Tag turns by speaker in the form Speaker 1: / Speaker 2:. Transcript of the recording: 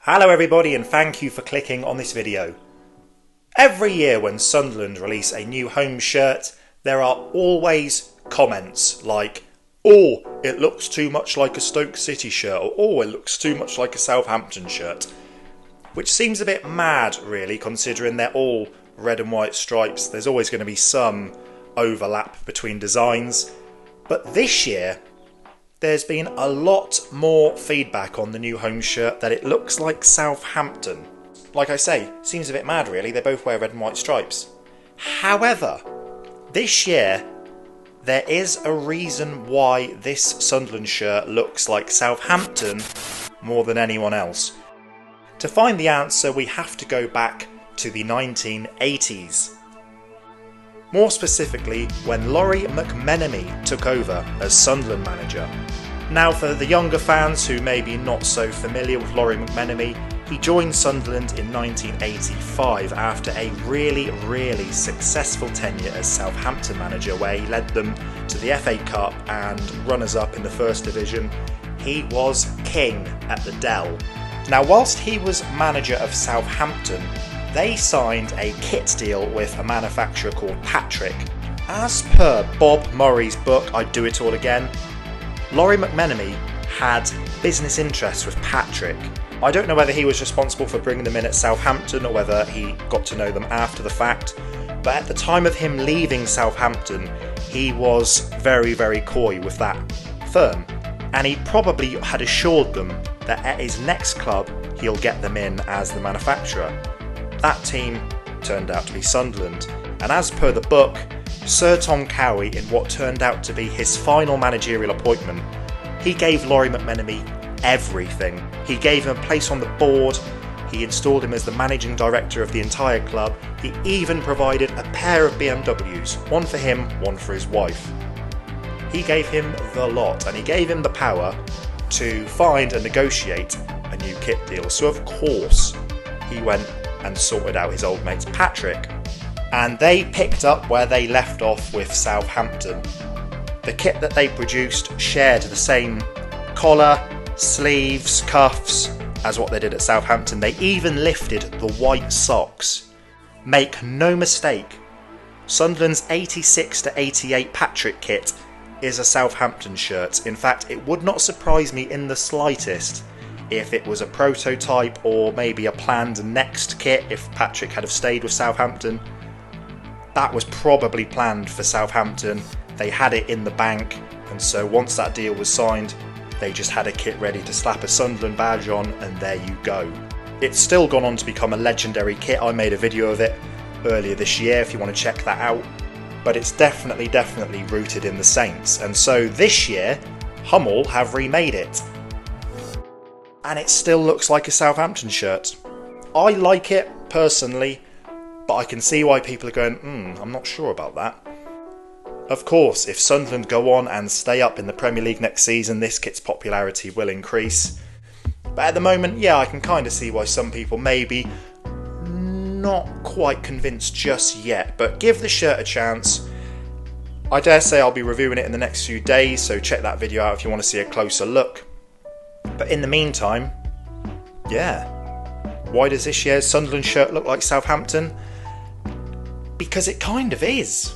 Speaker 1: Hello everybody, and thank you for clicking on this video. Every year when Sunderland release a new home shirt, there are always comments like, "Oh, it looks too much like a Stoke City shirt," or "Oh, it looks too much like a Southampton shirt." Which seems a bit mad really, considering they're all red and white stripes. There's always going to be some overlap between designs. But this year, there's been a lot more feedback on the new home shirt that it looks like Southampton. Like I say, seems a bit mad really, they both wear red and white stripes. However, this year, there is a reason why this Sunderland shirt looks like Southampton more than anyone else. To find the answer, we have to go back to the 1980s. More specifically, when Lawrie McMenin took over as Sunderland manager. Now, for the younger fans who may be not so familiar with Lawrie McMenin, he joined Sunderland in 1985 after a really successful tenure as Southampton manager, where he led them to the FA Cup and runners-up in the First Division. He was king at the Dell. Now, whilst he was manager of Southampton, they signed a kit deal with a manufacturer called Patrick. As per Bob Murray's book, I'd Do It All Again, Lawrie McMenin had business interests with Patrick. I don't know whether he was responsible for bringing them in at Southampton or whether he got to know them after the fact, but at the time of him leaving Southampton, he was very coy with that firm, and he probably had assured them that at his next club he'll get them in as the manufacturer. That team turned out to be Sunderland, and as per the book, Sir Tom Cowie, in what turned out to be his final managerial appointment, he gave Lawrie McMenin everything. He gave him a place on the board, he installed him as the managing director of the entire club, he even provided a pair of BMWs, one for him, one for his wife. He gave him the lot, and he gave him the power to find and negotiate a new kit deal. So of course, he went and sorted out his old mates Patrick, and they picked up where they left off with Southampton. The kit that they produced shared the same collar, sleeves, cuffs as what they did at Southampton. They even lifted the white socks. Make no mistake, Sunderland's 86 to 88 Patrick kit is a Southampton shirt. In fact, it would not surprise me in the slightest if it was a prototype or maybe a planned next kit if Patrick had have stayed with Southampton. That was probably planned for Southampton. They had it in the bank, and so once that deal was signed, they just had a kit ready to slap a Sunderland badge on, and there you go. It's still gone on to become a legendary kit. I made a video of it earlier this year if you want to check that out. But it's definitely rooted in the Saints, and so this year, Hummel have remade it. And it still looks like a Southampton shirt. I like it personally, but I can see why people are going, I'm not sure about that. Of course, if Sunderland go on and stay up in the Premier League next season, this kit's popularity will increase. But at the moment, yeah, I can kind of see why some people may be not quite convinced just yet, but give the shirt a chance. I dare say I'll be reviewing it in the next few days, so check that video out if you want to see a closer look. But in the meantime, yeah, why does this year's Sunderland shirt look like Southampton? Because it kind of is.